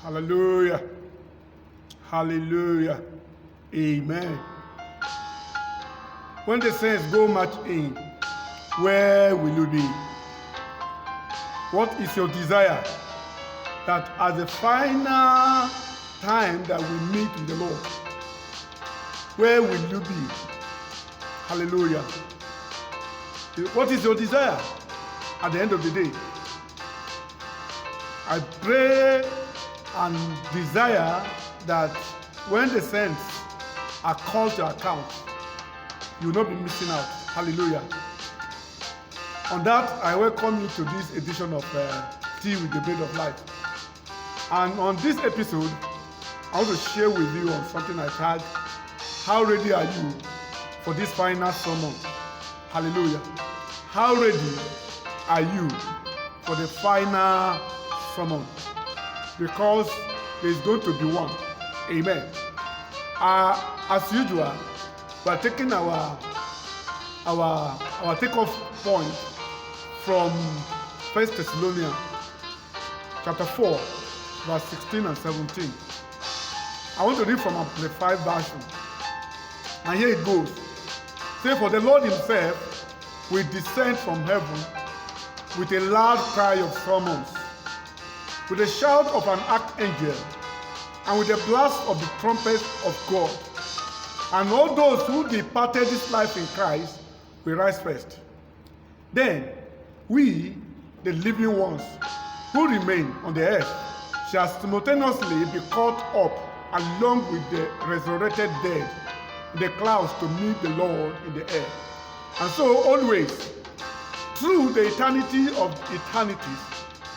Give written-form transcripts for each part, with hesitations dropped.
Hallelujah. Hallelujah. Amen. When the saints go march in, where will you be? What is your desire? That at the final time that we meet with the Lord, where will you be? Hallelujah. What is your desire at the end of the day? I pray and desire that when the saints are called to account, you will not be missing out. Hallelujah. On that, I welcome you to this edition of Tea with the Bread of Life. And on this episode, I want to share with you on something I tagged, how ready are you for this final sermon? Hallelujah. How ready are you for the final sermon? Because there is going to be one. Amen. As usual, we are taking our takeoff point from 1 Thessalonians chapter 4, verse 16 and 17. I want to read from Amplified Version. And here it goes. Say, for the Lord himself will descend from heaven with a loud cry of summons, with a shout of an archangel, and with the blast of the trumpet of God. And all those who departed this life in Christ will rise first. Then we, the living ones who remain on the earth, shall simultaneously be caught up along with the resurrected dead in the clouds to meet the Lord in the air. And so always, through the eternity of eternities,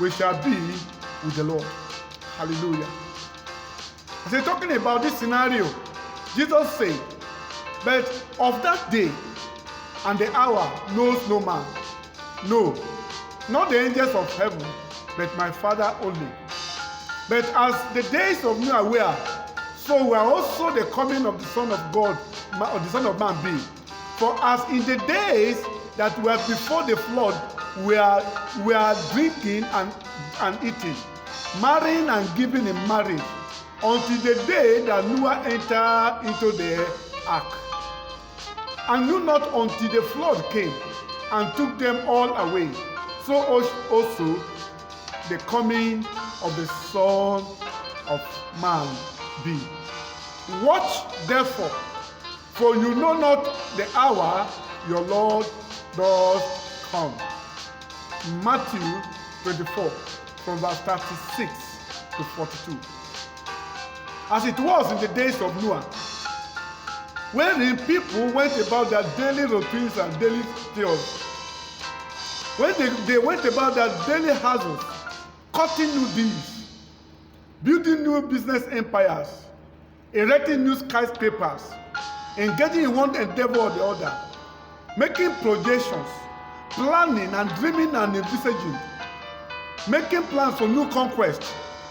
we shall be with the Lord. Hallelujah. As he's talking about this scenario, Jesus said, but of that day and the hour knows no man. No, not the angels of heaven, but my Father only. But as the days of Noah were, so were also the coming of the Son of God, or the Son of Man be. For as in the days that were before the flood, we are drinking and eating, marrying and giving in marriage, until the day that Noah entered into the ark. And knew not until the flood came and took them all away. So also the coming of the Son of Man be. Watch therefore, for you know not the hour your Lord does come. Matthew 24, from verse 36 to 42. As it was in the days of Noah, wherein people went about their daily routines and daily chores. When they went about their daily hustles, cutting new deals, building new business empires, erecting new skyscrapers, engaging in one endeavor or the other, making projections, planning and dreaming and envisaging, making plans for new conquest,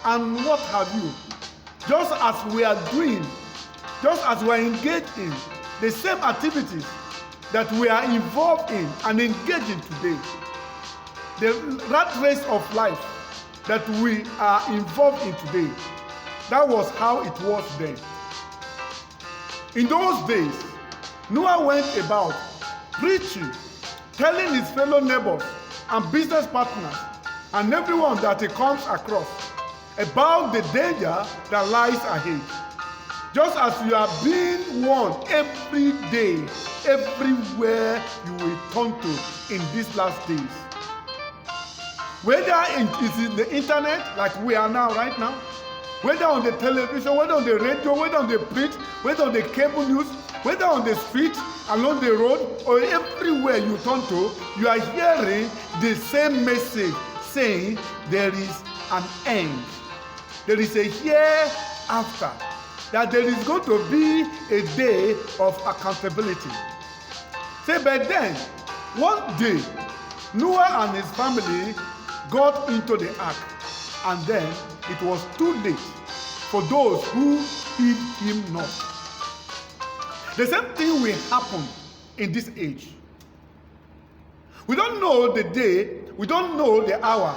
and what have you. Just as we are doing, just as we are engaged in the same activities that we are involved in and engaged in today, the rat race of life that we are involved in today, that was how it was then. In those days, Noah went about preaching, telling his fellow neighbors and business partners and everyone that he comes across about the danger that lies ahead. Just as you are being warned every day, everywhere you will turn to in these last days. Whether it is in the internet, like we are now, right now, whether on the television, whether on the radio, whether on the print, whether on the cable news, whether on the street, along the road, or everywhere you turn to, you are hearing the same message saying there is an end. There is a hereafter. That there is going to be a day of accountability. Say, but then, one day, Noah and his family got into the ark, and then it was too late for those who heed him not. The same thing will happen in this age. We don't know the day, we don't know the hour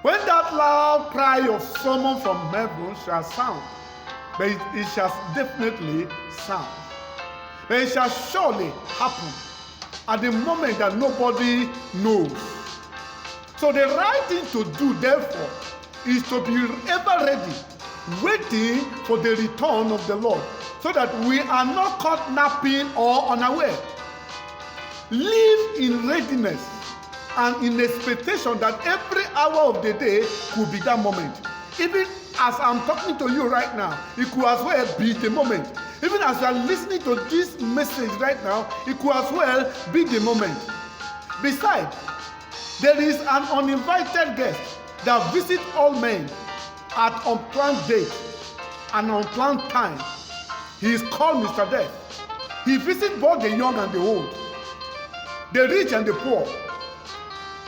When that loud cry of summon from heaven shall sound, but it shall definitely sound. But it shall surely happen at the moment that nobody knows. So the right thing to do, therefore, is to be ever ready, waiting for the return of the Lord, so that we are not caught napping or unaware. Live in readiness and in expectation that every hour of the day could be that moment. Even as I'm talking to you right now, it could as well be the moment. Even as you are listening to this message right now, it could as well be the moment. Besides, there is an uninvited guest that visits all men at unplanned date and unplanned time. He is called Mr. Death. He visits both the young and the old, the rich and the poor,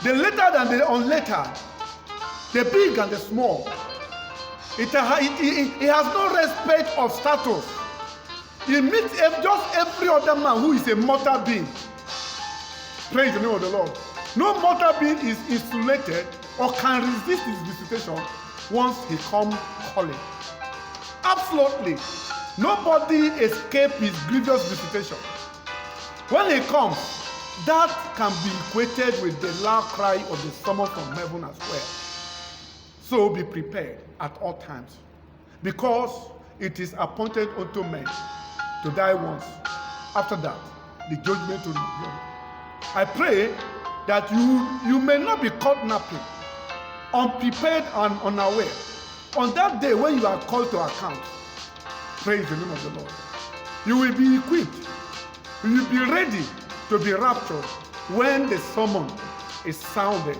the lettered and the unlettered, the big and the small. It has no respect of status. He meets just every other man who is a mortal being. Praise the name of the Lord. No mortal being is insulated or can resist his visitation once he comes calling. Absolutely. Nobody escapes his grievous visitation. When he comes, that can be equated with the loud cry of the summon from heaven as well. So be prepared at all times, because it is appointed unto men to die once. After that, the judgment will begin. I pray that you may not be caught napping, unprepared and unaware, on that day when you are called to account. Praise the name of the Lord. You will be equipped. You will be ready to be raptured when the summon is sounded.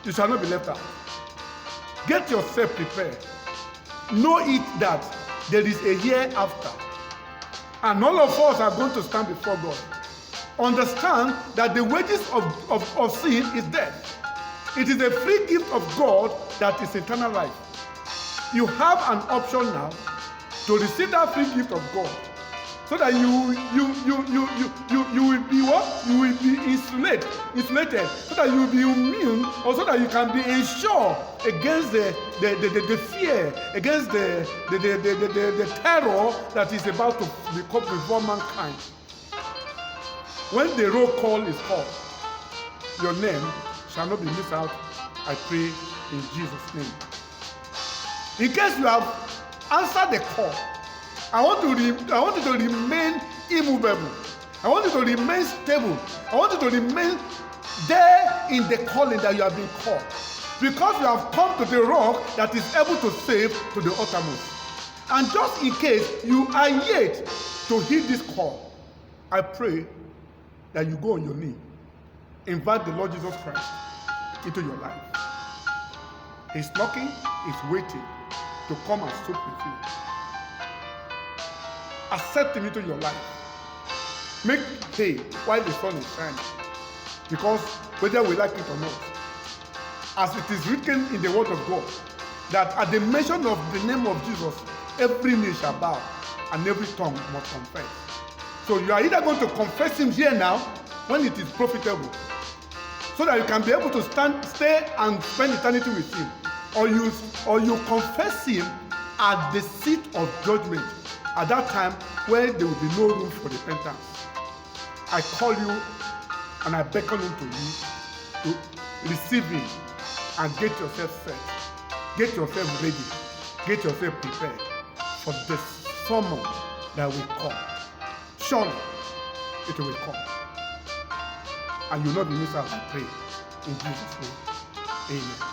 You shall not be left out. Get yourself prepared. Know it that there is a hereafter, and all of us are going to stand before God. Understand that the wages of sin is death. It is a free gift of God that is eternal life. You have an option now to receive that free gift of God, so that you will be what? You will be insulated, so that you will be immune, or so that you can be ensured against the fear, against the terror that is about to become before mankind. When the roll call is called, your name shall not be missed out, I pray in Jesus' name. In case you have answered the call, I want you to remain immovable. I want you to remain stable. I want you to remain there in the calling that you have been called, because you have come to the rock that is able to save to the uttermost. And just in case you are yet to heed this call, I pray that you go on your knee, invite the Lord Jesus Christ into your life. He's knocking, he's waiting to come and sup with you. Accept him into your life. Make hay while the sun is shining, because whether we like it or not, as it is written in the word of God, that at the mention of the name of Jesus, every knee shall bow and every tongue must confess. So you are either going to confess him here now when it is profitable, so that you can be able to stay and spend eternity with him, or you confess him at the seat of judgment, at that time where there will be no room for repentance. I call you and I beckon unto you to receive him and get yourself set, get yourself ready, get yourself prepared for the summon that will come. Surely it will come, and you will not be missed out, I pray in Jesus' name. Amen.